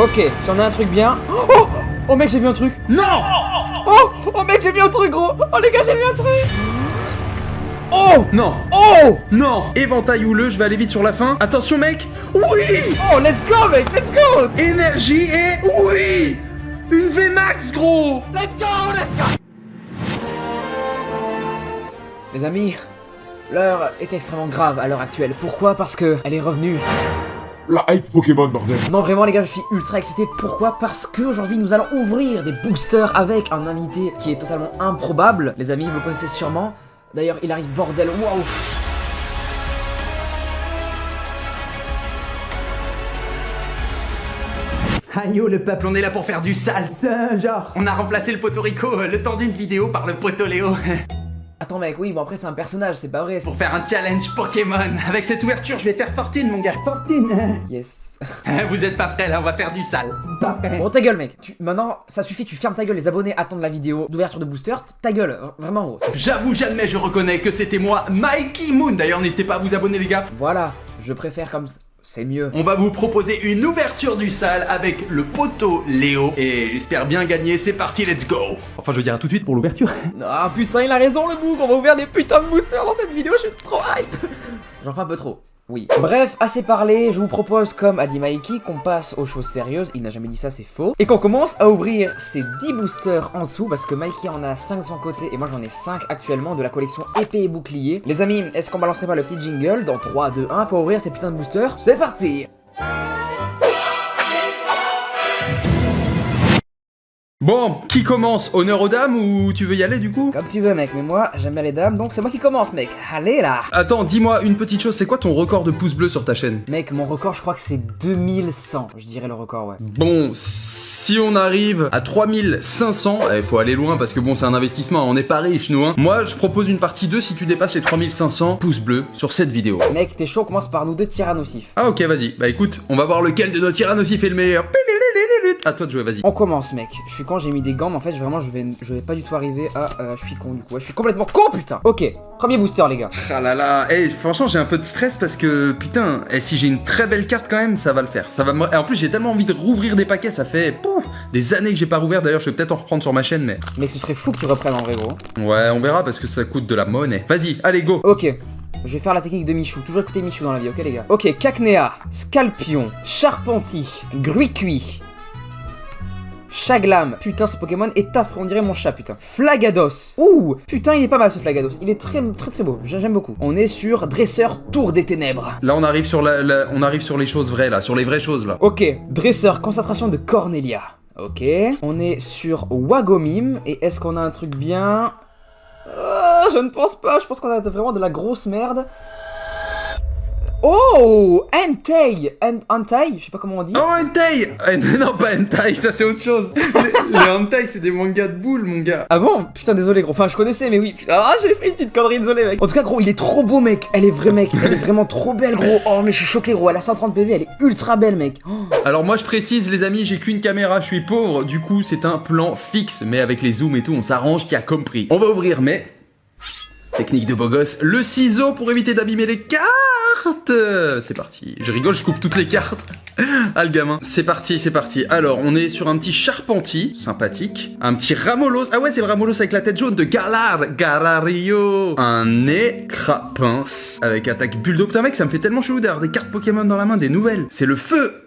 Ok, si on a un truc bien... Oh, oh mec, j'ai vu un truc. Non! Oh mec, j'ai vu un truc gros. Oh les gars, j'ai vu un truc. Oh Non! Oh Non! Éventail houleux, je vais aller vite sur la fin. Attention mec! Oui! Oh, let's go mec, let's go. Énergie et... Oui! Une VMAX gros! Let's go, let's go. Les amis, l'heure est extrêmement grave à l'heure actuelle. Pourquoi? Parce que elle est revenue. La hype Pokémon, bordel. Non vraiment les gars, je suis ultra excité. Pourquoi? Parce qu'aujourd'hui nous allons ouvrir des boosters avec un invité qui est totalement improbable. Les amis, vous le connaissez sûrement. D'ailleurs, il arrive, bordel, waouh. Ah yo le peuple, on est là pour faire du sale, genre. On a remplacé le Potorico le temps d'une vidéo par le Potoléo. Attends mec, oui, bon après c'est un personnage, c'est pas vrai. Pour faire un challenge Pokémon. Avec cette ouverture, je vais faire fortune mon gars, fortune. Yes. Vous êtes pas prêts là, on va faire du sale. Pas prêts. Bon ta gueule mec, maintenant ça suffit, tu fermes ta gueule, les abonnés attendent la vidéo d'ouverture de booster, ta gueule, vraiment gros. J'avoue, j'admets, je reconnais que c'était moi, Mikey Moon. D'ailleurs, n'hésitez pas à vous abonner les gars. Voilà, je préfère comme ça, c'est mieux. On va vous proposer une ouverture du sale avec le poteau Léo. Et j'espère bien gagner, c'est parti, let's go. Enfin, je veux dire à tout de suite pour l'ouverture. Ah putain, il a raison le bouc, on va ouvrir des putains de boosters dans cette vidéo, je suis trop hype. J'en fais un peu trop. Oui. Bref, assez parlé, je vous propose, comme a dit Mikey, qu'on passe aux choses sérieuses, il n'a jamais dit ça, c'est faux, et qu'on commence à ouvrir ces 10 boosters en tout, parce que Mikey en a 5 de son côté, et moi j'en ai 5 actuellement de la collection épée et bouclier. Les amis, est-ce qu'on balancerait pas le petit jingle dans 3, 2, 1 pour ouvrir ces putains de boosters? C'est parti! Bon, qui commence? Honneur aux dames ou tu veux y aller du coup? Comme tu veux mec, mais moi j'aime bien les dames, donc c'est moi qui commence mec. Allez là! Attends, dis-moi une petite chose, c'est quoi ton record de pouces bleus sur ta chaîne? Mec, mon record je crois que c'est 2100, je dirais le record, ouais. Bon, si on arrive à 3500, il faut aller loin parce que bon c'est un investissement, on n'est pas riche nous hein. Moi je propose une partie 2 si tu dépasses les 3500 pouces bleus sur cette vidéo. Mec, t'es chaud, on commence par nous deux tyrannosifs. Ah ok, vas-y, bah écoute, on va voir lequel de nos tyrannosifs est le meilleur. À toi de jouer, vas-y. On commence mec, je suis con, j'ai mis des gants mais en fait vraiment je vais pas du tout arriver à... je suis con du coup, je suis complètement con putain. Ok, premier booster les gars. Ah là là, franchement j'ai un peu de stress parce que putain, si j'ai une très belle carte quand même, ça va le faire. Ça va me... Et en plus j'ai tellement envie de rouvrir des paquets, ça fait des années que j'ai pas rouvert, d'ailleurs je vais peut-être en reprendre sur ma chaîne mais... Mec ce serait fou que tu reprennes en vrai gros. Ouais, on verra parce que ça coûte de la monnaie. Vas-y, allez go. Ok. Je vais faire la technique de Michou, toujours écouter Michou dans la vie, ok les gars. Ok, Cacnea, Scalpion, Charpenti, Gruicui, Chaglam, putain ce Pokémon est affreux, on dirait mon chat putain. Flagados, ouh, putain il est pas mal ce Flagados, il est très beau, j'aime beaucoup. On est sur Dresseur Tour des Ténèbres. Là on arrive sur on arrive sur les choses vraies là, sur les vraies choses là. Ok, Dresseur, concentration de Cornelia. Ok, on est sur Wagomim, et est-ce qu'on a un truc bien? Je ne pense pas, je pense qu'on a vraiment de la grosse merde. Oh, Entei, Entei, je sais pas comment on dit. Oh Entei. Non pas Entei, ça c'est autre chose. Les Entei c'est des mangas de boules mon gars. Ah bon? Putain désolé gros, enfin je connaissais mais oui. Ah j'ai fait une petite connerie, désolé mec. En tout cas gros, il est trop beau mec, elle est vraie mec, elle est vraiment trop belle gros. Oh mais je suis choqué gros, elle a 130 PV, elle est ultra belle mec. Oh. Alors moi je précise les amis, j'ai qu'une caméra, je suis pauvre, du coup c'est un plan fixe, mais avec les zooms et tout on s'arrange, qui a compris. On va ouvrir mais... Technique de beau gosse, le ciseau pour éviter d'abîmer les cartes. C'est parti, je rigole, je coupe toutes les cartes. Ah le gamin, c'est parti, c'est parti. Alors on est sur un petit Charpenti, sympathique. Un petit Ramolos, ah ouais c'est le Ramolos avec la tête jaune de Garario. Un Écrapince avec attaque bulle d'eau. Putain mec, ça me fait tellement chelou d'avoir des cartes Pokémon dans la main, des nouvelles. C'est le feu.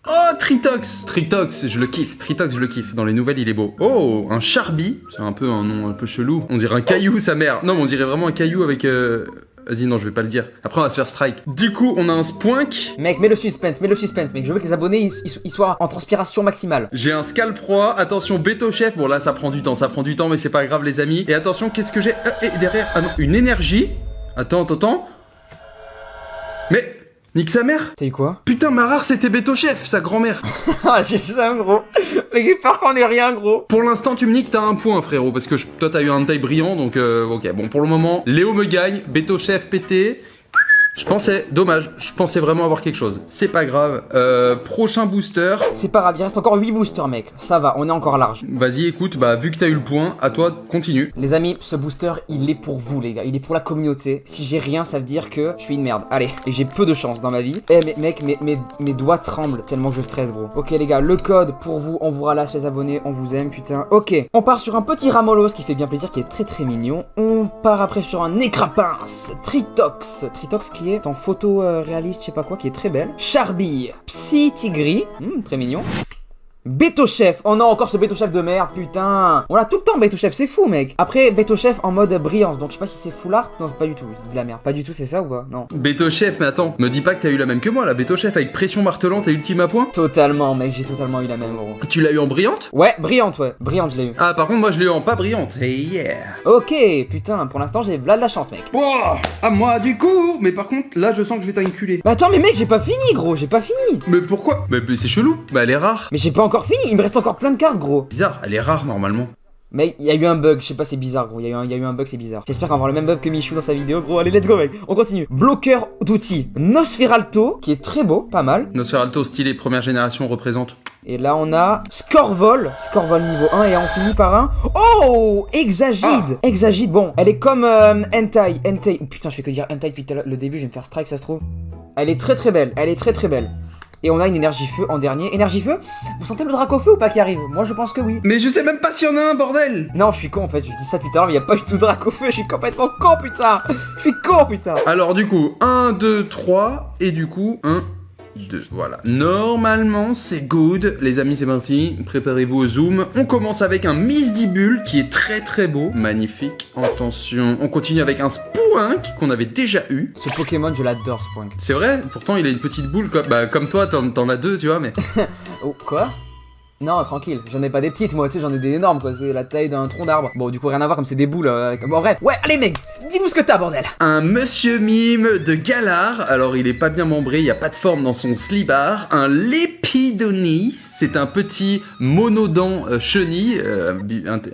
Oh, Tritox! Tritox, je le kiffe. Tritox, je le kiffe. Dans les nouvelles, il est beau. Oh, un Charby. C'est un peu un nom un peu chelou. On dirait un caillou, sa mère. Non, mais on dirait vraiment un caillou avec... Vas-y, non, je vais pas le dire. Après, on va se faire strike. Du coup, on a un Spoink. Mec, mets le suspense, mec. Je veux que les abonnés, ils soient en transpiration maximale. J'ai un Scalproie. Attention, Beto Chef. Bon, là, ça prend du temps, mais c'est pas grave, les amis. Et attention, qu'est-ce que j'ai et derrière, ah non, une énergie. Attends. Mais... Nique sa mère. T'as eu quoi? Putain, ma rare c'était Beto Chef, sa grand-mère. Ah, j'ai ça gros. Mais j'ai peur qu'on ait rien gros. Pour l'instant, tu me niques, t'as un point frérot, parce que toi t'as eu un taille brillant, donc ok. Bon, pour le moment, Léo me gagne, Beto Chef pété. Je pensais, dommage, je pensais vraiment avoir quelque chose. C'est pas grave. Prochain booster. C'est pas grave, il reste encore 8 boosters, mec. Ça va, on est encore large. Vas-y, écoute, bah vu que t'as eu le point, à toi, continue. Les amis, ce booster, il est pour vous, les gars. Il est pour la communauté. Si j'ai rien, ça veut dire que je suis une merde. Allez, et j'ai peu de chance dans ma vie. Eh, mais mec, mes doigts tremblent tellement que je stresse, gros. Ok, les gars, le code pour vous, on vous relâche les abonnés, on vous aime, putain. Ok, on part sur un petit Ramolos qui fait bien plaisir, qui est très très mignon. On part après sur un Nécrapince, Tritox qui est en photo réaliste, je sais pas quoi, qui est très belle. Charbille, Psy-Tigri, très mignon. Béto-Chef, oh non, encore ce Béto-Chef de merde, putain. On l'a tout le temps, Béto-Chef, c'est fou, mec. Après, Béto-Chef en mode brillance, donc je sais pas si c'est full art. Non, c'est pas du tout, c'est de la merde. Pas du tout, c'est ça ou pas? Non. Béto-Chef, mais attends, me dis pas que t'as eu la même que moi, la Béto-Chef avec pression martelante et ultime à point. Totalement, mec, j'ai totalement eu la même, gros. Tu l'as eu en brillante? Ouais, brillante, je l'ai eu. Ah, par contre, moi je l'ai eu en pas brillante. Hey yeah. Ok, putain, pour l'instant, j'ai v'là de la chance, mec. Oh, à moi du coup. Mais par contre, là, je sens que je vais t'enculer. Bah attends, mais mec, j'ai pas fini, gros, j'ai pas fini. Mais pourquoi? Mais c'est chelou. Bah elle est rare. Mais j'ai pas encore fini, il me reste encore plein de cartes, gros. Bizarre, elle est rare normalement. Mec, il y a eu un bug, je sais pas, c'est bizarre, gros. Il y a eu un bug, c'est bizarre. J'espère qu'on va avoir le même bug que Michou dans sa vidéo, gros. Allez, let's go, mec. On continue. Bloqueur d'outils. Nosferalto, qui est très beau, pas mal. Nosferalto stylé, première génération représente. Et là, on a Scorvol niveau 1, et on finit par un... Oh, Exagide. Exagide, bon, elle est comme Hentai. Oh, putain, je fais que dire Hentai depuis le début, je vais me faire strike, ça se trouve. Elle est très très belle, elle est très très belle. Et on a une énergie feu en dernier. Énergie feu? Vous sentez le Dracofeu ou pas qui arrive? Moi je pense que oui. Mais je sais même pas s'il y en a un, bordel. Non, je suis con en fait, je dis ça depuis tout à l'heure, mais il y a pas du tout de Dracofeu, je suis complètement con, putain. Je suis con, putain. Alors du coup, 1, 2, 3, et du coup, 1, 2, voilà. Normalement, c'est good. Les amis, c'est parti. Préparez-vous au zoom. On commence avec un Misdibule qui est très très beau. Magnifique. Attention. On continue avec un Spoink qu'on avait déjà eu. Ce Pokémon, je l'adore, Spoink. C'est vrai, pourtant il a une petite boule comme toi, t'en as deux, tu vois, mais... Oh, quoi? Non, tranquille, j'en ai pas des petites, moi, tu sais, j'en ai des énormes, quoi, c'est la taille d'un tronc d'arbre. Bon, du coup, rien à voir, comme c'est des boules, bon, bref. Ouais, allez, mec, dis-nous ce que t'as, bordel. Un Monsieur Mime de Galar, alors il est pas bien membré, il y a pas de forme dans son slibard. Un Lépidonie, c'est un petit monodent chenille,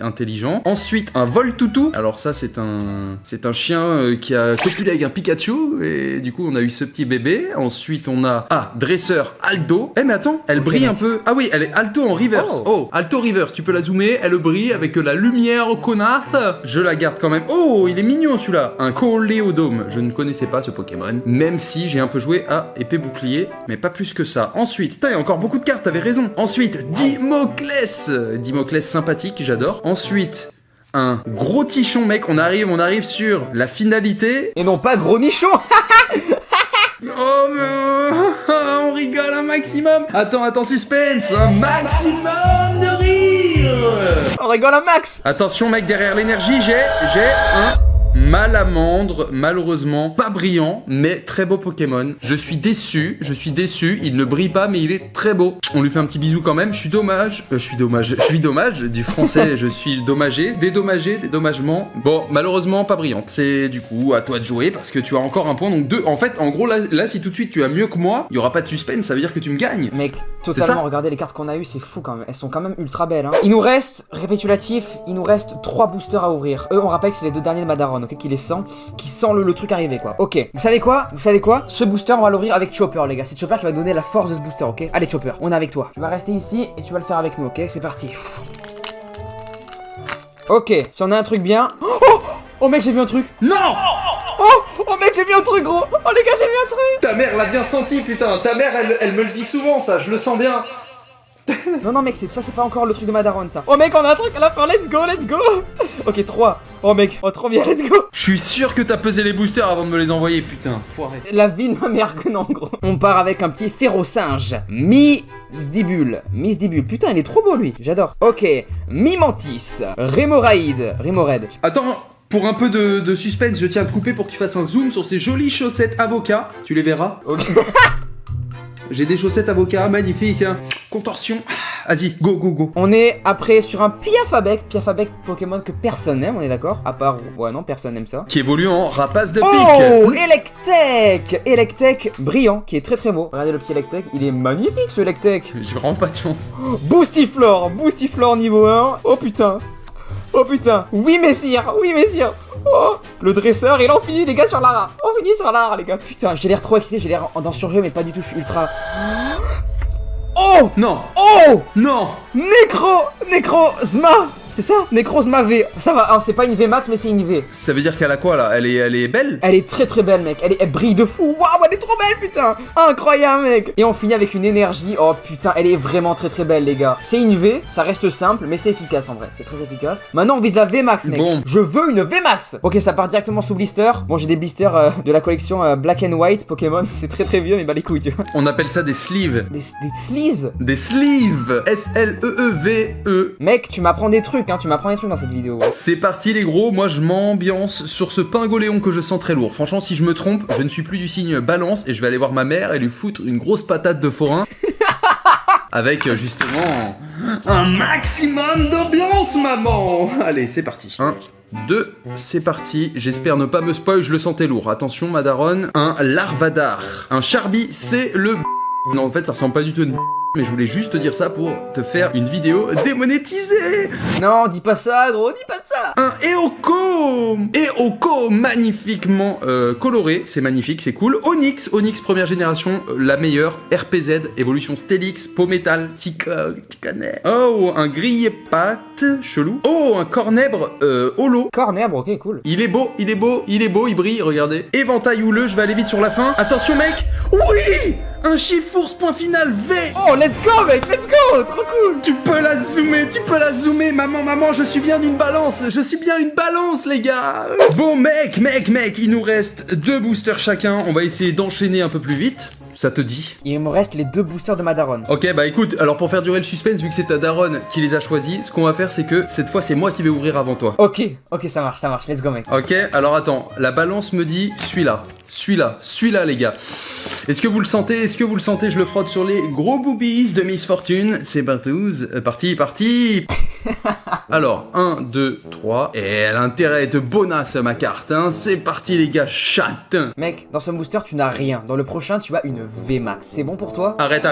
intelligent. Ensuite, un Voltoutou, alors ça, c'est un chien qui a copulé avec un Pikachu, et du coup, on a eu ce petit bébé. Ensuite, on a, dresseur Aldo. Eh, mais attends, elle brille un peu. Ah oui, elle est Alto en reverse. Oh, Alto reverse, tu peux la zoomer, elle brille avec la lumière au connard. Je la garde quand même. Oh, il est mignon celui-là. Un Coléodome. Je ne connaissais pas ce Pokémon, même si j'ai un peu joué à épée bouclier, mais pas plus que ça. Ensuite, putain, il y a encore beaucoup de cartes, t'avais raison. Ensuite, Dimoclès. Dimoclès sympathique, j'adore. Ensuite, un gros tichon, mec. On arrive sur la finalité. Et non pas gros nichon. Oh mais on rigole un maximum. Attends, suspense. Un maximum de rire. On rigole un max. Attention mec, derrière l'énergie, j'ai un Malamandre, malheureusement pas brillant, mais très beau Pokémon. Je suis déçu, il ne brille pas, mais il est très beau. On lui fait un petit bisou quand même, je suis dommage du français, je suis dommagé, dédommagement. Bon, malheureusement pas brillante, c'est du coup à toi de jouer, parce que tu as encore un point, donc 2. En fait, en gros, là si tout de suite tu as mieux que moi, il n'y aura pas de suspense, ça veut dire que tu me gagnes. Mec, totalement, regardez les cartes qu'on a eues, c'est fou quand même, elles sont quand même ultra belles, hein. Il nous reste, récapitulatif, 3 boosters à ouvrir. Eux, on rappelle que c'est les 2 derniers de Madaron. Ok, qui sent le truc arriver, quoi. Ok, vous savez quoi? Ce booster, on va l'ouvrir avec Chopper, les gars. C'est Chopper qui va donner la force de ce booster, ok? Allez, Chopper, on est avec toi. Tu vas rester ici et tu vas le faire avec nous, ok? C'est parti. Ok, si on a un truc bien... Oh mec, j'ai vu un truc. Non. Oh mec, j'ai vu un truc, gros. Oh les gars, j'ai vu un truc. Ta mère l'a bien senti, putain. Ta mère, elle me le dit souvent, ça. Je le sens bien. Non mec, ça c'est pas encore le truc de Madaron, ça. Oh mec, on a un truc à la fin, let's go. Ok, 3. Oh mec, oh trop bien, let's go. Je suis sûr que t'as pesé les boosters avant de me les envoyer, putain, foiré. La vie de ma mère que non, gros. On part avec un petit Férocinge. Misdibule, putain il est trop beau lui, j'adore. Ok, Mimantis, Rémoraid. Attends, pour un peu de suspense, je tiens à te couper pour que tu fasses un zoom sur ces jolies chaussettes avocats. Tu les verras. Ok. J'ai des chaussettes avocats, magnifiques, hein. Contorsion. Vas-y, go. On est après sur un Piafabec Pokémon que personne n'aime, on est d'accord? À part, ouais non, personne n'aime ça. Qui évolue en rapace de pique. Oh, Electek brillant, qui est très très beau. Regardez le petit Electek, il est magnifique ce Electek. J'ai vraiment pas de chance. Boostiflore niveau 1. Oh putain. Oh putain. Oui messire, oui messire. Oh, le dresseur, et là on finit les gars sur Lara. On finit sur Lara les gars. Putain, j'ai l'air trop excité, j'ai l'air dans surjeu mais pas du tout, je suis ultra... Oh. Non. Oh. Non. Nécrozma. C'est ça? Nécrozma V. Ça va, alors c'est pas une V max mais c'est une V. Ça veut dire qu'elle a quoi là? Elle est belle? Elle est très très belle mec, elle brille de fou. Waouh, elle est trop belle putain. Incroyable mec. Et on finit avec une énergie. Oh putain, elle est vraiment très très belle les gars. C'est une V, ça reste simple mais c'est efficace en vrai, c'est très efficace. Maintenant on vise la V max mec. Bon. Je veux une V max. Ok, ça part directement sous blister. Bon, j'ai des blisters de la collection Black and White Pokémon, c'est très très vieux mais bah les couilles tu vois. On appelle ça des sleeves. Des sleaze. Des sleeves. S-L-E-E-V-E. Mec, tu m'apprends des trucs hein, tu m'apprends des trucs dans cette vidéo. C'est parti les gros, moi je m'ambiance sur ce pingoléon que je sens très lourd. Franchement si je me trompe, je ne suis plus du signe balance et je vais aller voir ma mère et lui foutre une grosse patate de forain. Avec justement un maximum d'ambiance maman. Allez c'est parti. 1, 2, c'est parti. J'espère ne pas me spoil, je le sentais lourd. Attention ma daronne. Un Larvadar. Un Charby, c'est le... Non en fait ça ressemble pas du tout à une... Mais je voulais juste te dire ça pour te faire une vidéo démonétisée. Non, dis pas ça gros, dis pas ça. Un Eoko magnifiquement coloré, c'est magnifique, c'est cool. Onyx première génération, la meilleure. RPZ, évolution Steelix, peau métal, tu connais. Oh, un grillé-pâte, chelou. Oh, un cornèbre holo. Cornèbre, ok, cool. Il est beau, il brille, regardez. Éventail houleux, je vais aller vite sur la fin. Attention mec. Oui, un Chifours point final V. Oh, let's go mec, let's go, trop cool. Tu peux la zoomer, maman, je suis bien une balance, les gars. Bon mec, il nous reste 2 boosters chacun, on va essayer d'enchaîner un peu plus vite. Ça te dit? Il me reste les 2 boosters de ma daronne. Ok, bah écoute, alors pour faire durer le suspense, vu que c'est ta daronne qui les a choisis, ce qu'on va faire, c'est que cette fois, c'est moi qui vais ouvrir avant toi. Ok, ça marche, let's go mec. Ok, alors attends, la balance me dit celui-là, les gars. Est-ce que vous le sentez? Je le frotte sur les gros boobies de Miss Fortune. C'est parti. Alors, 1, 2, 3. Et elle a intérêt à être bonasse ma carte, hein. C'est parti, les gars, chatte. Mec, dans ce booster, tu n'as rien. Dans le prochain, tu as une V-Max. C'est bon pour toi? Arrête.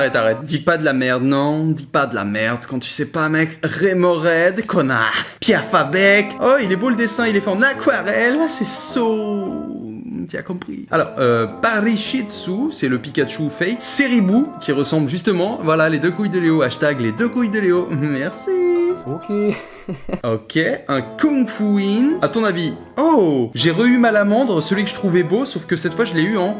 Dis pas de la merde, non. Dis pas de la merde quand tu sais pas, mec. Remoraid, connard. Piafabec. Oh, il est beau le dessin, il est fait en aquarelle. C'est tu as compris. Alors, Parishitsu, c'est le Pikachu fake. Seribu, qui ressemble justement, voilà, les 2 couilles de Léo. Hashtag les 2 couilles de Léo. Merci. Ok. Ok, un Kung Fu-In. À ton avis? Oh, j'ai re-eu Malamandre, celui que je trouvais beau, sauf que cette fois je l'ai eu en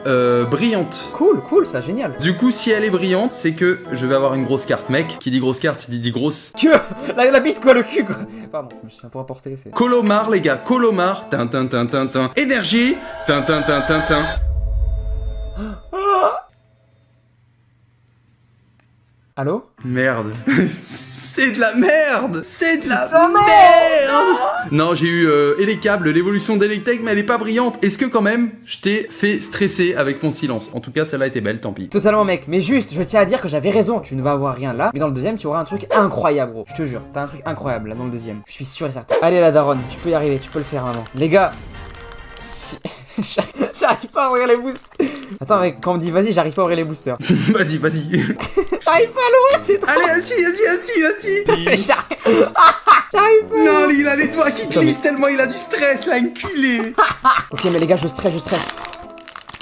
brillante. Cool, ça, génial. Du coup, si elle est brillante, c'est que je vais avoir une grosse carte, mec. Qui dit grosse carte, dit grosse. Que la bite quoi, le cul quoi. Pardon, je me suis un peu emporté. Colomar, les gars, Colomar. Tintin. Énergie. Tintin. Allô? Merde. C'est de la merde. Non, j'ai eu Elecable, l'évolution d'Electek, mais elle est pas brillante. Est-ce que quand même, je t'ai fait stresser avec mon silence? En tout cas, celle-là était belle, tant pis. Totalement mec, mais juste, je tiens à dire que j'avais raison. Tu ne vas avoir rien là, mais dans le deuxième, tu auras un truc incroyable gros. Je te jure, t'as un truc incroyable là dans le deuxième. Je suis sûr et certain. Allez la daronne, tu peux y arriver, tu peux le faire maman. Les gars, si... J'arrive pas à ouvrir les boosters. Attends mec, quand on me dit vas-y, j'arrive pas à ouvrir les boosters. Vas-y. J'arrive pas à l'ouvrir, c'est trop. Allez, assis. J'arrive pas. Non, il a les doigts qui glissent tellement il a du stress, là, enculé. Ok mais les gars, je stresse.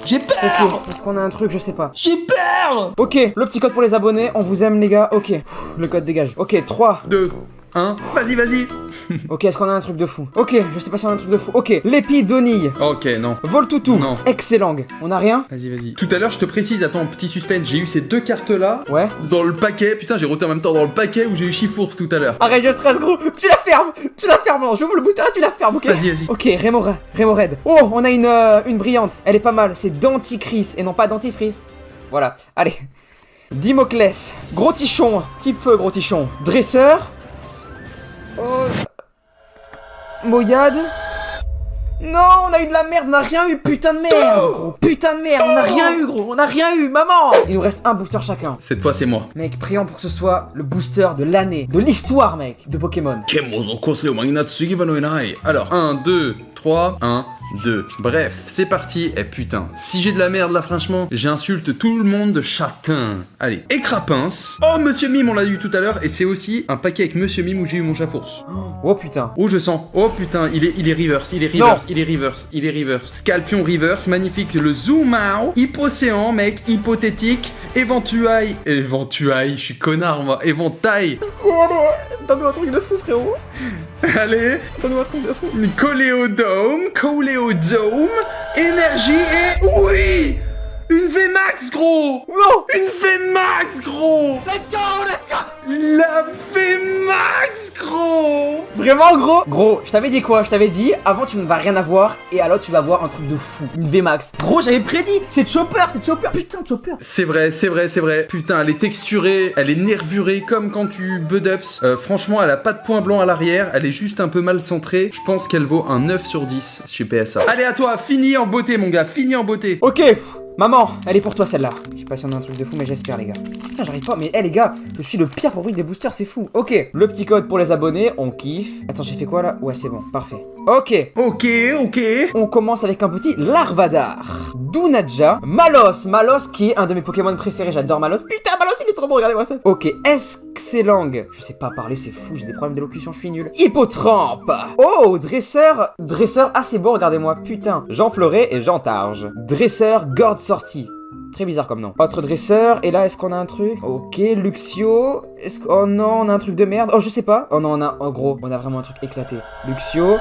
J'ai peur. Ok, est-ce qu'on a un truc, je sais pas. J'ai peur. Ok, le petit code pour les abonnés, on vous aime les gars, ok. Le code dégage. Ok, 3, 2, 1, vas-y. Ok, est-ce qu'on a un truc de fou? Ok, je sais pas si on a un truc de fou. Ok, l'épidonille. Ok, non. Voltoutou. Non. Excellent. On a rien? Vas-y. Tout à l'heure, je te précise, attends, petit suspense, j'ai eu ces 2 cartes-là. Ouais. Dans le paquet. Putain, j'ai roté en même temps dans le paquet où j'ai eu Chifours tout à l'heure. Arrête, je stresse gros. Tu la fermes. Non, je veux le booster, tu la fermes, ok? Vas-y. Ok, Remoraid. Oh, on a une brillante. Elle est pas mal. C'est Denticris et non pas Dentifrice. Voilà. Allez. Dimoclès. Gros tichon. Type feu, gros tichon. Dresseur. Oh. Moyade. Non, on a eu de la merde, on a rien eu, putain de merde, gros. Putain de merde, on a rien eu, gros. On a rien eu, maman. Il nous reste un booster chacun. Cette fois, c'est moi. Mec, prions pour que ce soit le booster de l'année, de l'histoire, mec, de Pokémon. Alors, 1, 2, 3, 1, 2. Bref, c'est parti. Eh putain, si j'ai de la merde là, franchement, j'insulte tout le monde de châtain. Allez, écrapince. Oh, Monsieur Mime, on l'a eu tout à l'heure. Et c'est aussi un paquet avec Monsieur Mime où j'ai eu mon chafours. Oh putain. Oh, je sens. Oh putain, il est reverse, il est reverse, il est reverse, il est reverse. Scorpion reverse, magnifique. Le zoom out. Hypocéan, mec, hypothétique. Éventuail. Je suis connard, moi. Éventail. Donne-nous un truc de fou, frérot. Allez. Donne-nous un truc de fou. Coléodome, énergie et... Oui! Une VMAX, gros! Non! Une VMAX, gros! Let's go, let's go! La VMAX, gros! Vraiment, gros? Gros, je t'avais dit quoi? Je t'avais dit, avant tu ne vas rien avoir, et alors tu vas voir un truc de fou. Une VMAX. Gros, j'avais prédit! C'est Chopper, c'est Chopper! Putain, Chopper! C'est vrai, c'est vrai, c'est vrai. Putain, elle est texturée, elle est nervurée, comme quand tu bud-ups. Franchement, elle a pas de point blanc à l'arrière, elle est juste un peu mal centrée. Je pense qu'elle vaut un 9 sur 10 chez PSA. Allez, à toi, finis en beauté, mon gars, finis en beauté. Ok, maman, elle est pour toi celle-là. Je sais pas si on a un truc de fou, mais j'espère, les gars. Putain, j'arrive pas, mais les gars, je suis le pire pour ouvrir des boosters, c'est fou. Ok, le petit code pour les abonnés, on kiffe. Attends, j'ai fait quoi là? Ouais, c'est bon, parfait. Ok, Ok. on commence avec un petit Larvadar, Dunaja, Malos qui est un de mes Pokémon préférés, j'adore Malos. Putain, Malos, il est trop bon, regardez-moi ça. Ok, Excellent, je sais pas parler, c'est fou, j'ai des problèmes d'élocution, je suis nul. Hippotrampe. Oh, dresseur assez bon, regardez-moi, putain. Jean Fleuret et Jean Targe. Dresseur, Gord sorti. Très bizarre comme nom. Autre dresseur, et là, est-ce qu'on a un truc? Ok, Luxio. Oh non, on a un truc de merde. Oh, je sais pas. Oh non, oh gros, on a vraiment un truc éclaté. Luxio.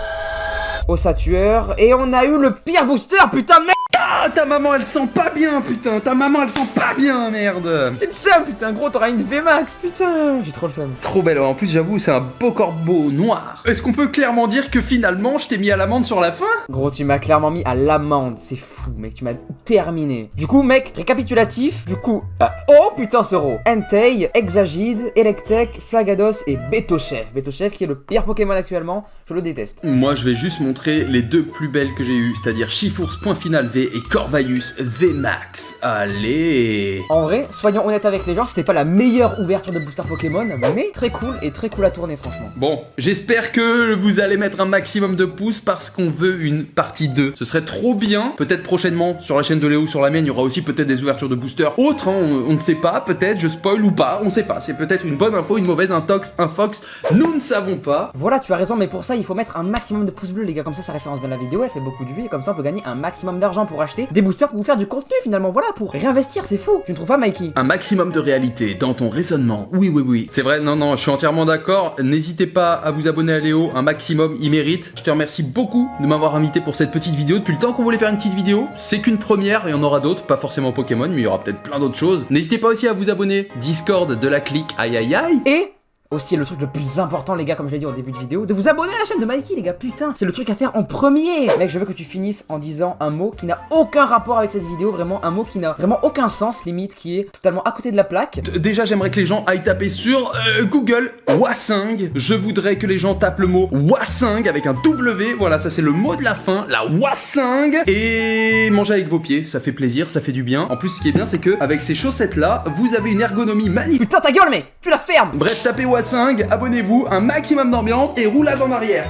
Ossatueur. Et on a eu le pire booster, putain de merde. Ah, ta maman, elle sent pas bien, putain. Ta maman, elle sent pas bien, merde. J'ai le seum, putain, gros, t'auras une VMAX. Putain, j'ai trop le seum. Trop belle. En plus, j'avoue, c'est un beau corbeau noir. Est-ce qu'on peut clairement dire que finalement, je t'ai mis à l'amende sur la fin? Gros, tu m'as clairement mis à l'amende. C'est fou, mec, tu m'as terminé. Du coup, mec, récapitulatif. Du coup, oh putain, ce ro. Entei, Exagide, Electek, Flagados et Betochef. Betochef qui est le pire Pokémon actuellement. Je le déteste. Moi, je vais juste montrer les deux plus belles que j'ai eues, c'est-à-dire Chifours point final V et Corvaius VMAX. Allez. En vrai, soyons honnêtes avec les gens, c'était pas la meilleure ouverture de booster Pokémon, mais très cool et très cool à tourner, franchement. Bon, j'espère que vous allez mettre un maximum de pouces parce qu'on veut une partie 2. Ce serait trop bien. Peut-être prochainement, sur la chaîne de Léo, sur la mienne, il y aura aussi peut-être des ouvertures de boosters autres, hein, on ne sait pas, peut-être, je spoil ou pas, on sait pas. C'est peut-être une bonne info, une mauvaise, un tox, un fox, nous ne savons pas. Voilà, tu as raison, mais pour ça, il faut mettre un maximum de pouces bleus, les gars, comme ça référence bien la vidéo, elle fait beaucoup de vues, et comme ça, on peut gagner un maximum d'argent pour acheter des boosters pour vous faire du contenu, finalement, voilà, pour réinvestir, c'est fou. Tu ne trouves pas, Mikey? Un maximum de réalité dans ton raisonnement. Oui. C'est vrai, non, je suis entièrement d'accord. N'hésitez pas à vous abonner à Léo, un maximum, il mérite. Je te remercie beaucoup de m'avoir invité pour cette petite vidéo. Depuis le temps qu'on voulait faire une petite vidéo, c'est qu'une première, il y en aura d'autres, pas forcément Pokémon, mais il y aura peut-être plein d'autres choses. N'hésitez pas aussi à vous abonner, Discord de la clique, aïe. Et aussi le truc le plus important, les gars, comme je l'ai dit au début de vidéo, de vous abonner à la chaîne de Mikey, les gars, putain, c'est le truc à faire en premier. Mec, je veux que tu finisses en disant un mot qui n'a aucun rapport avec cette vidéo, vraiment un mot qui n'a vraiment aucun sens, limite, qui est totalement à côté de la plaque. Déjà, j'aimerais que les gens aillent taper sur Google Wasing. Je voudrais que les gens tapent le mot Wasing avec un W. Voilà, ça c'est le mot de la fin, la Wasing. Et mangez avec vos pieds, ça fait plaisir, ça fait du bien. En plus, ce qui est bien, c'est que avec ces chaussettes là, vous avez une ergonomie magnifique. Putain, ta gueule, mec, tu la fermes. Bref, tapez Wasing, abonnez-vous, un maximum d'ambiance et roulade en arrière.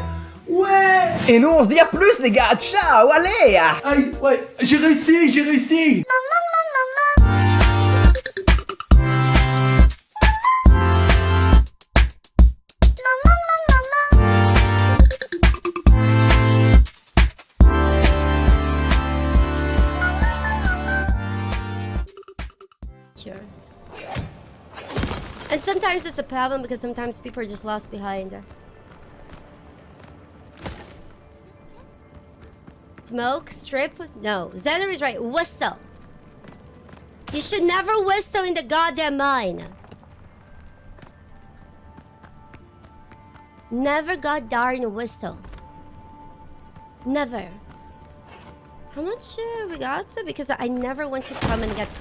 Ouais. Et nous, on se dit à plus, les gars. Ciao, allez. Aïe, ouais, j'ai réussi. Sure. And sometimes it's a problem because sometimes people are just lost behind. Smoke? Strip? No. Xander is right. Whistle. You should never whistle in the goddamn mine. Never god darn whistle. Never. How much we got? Because I never want you to come and get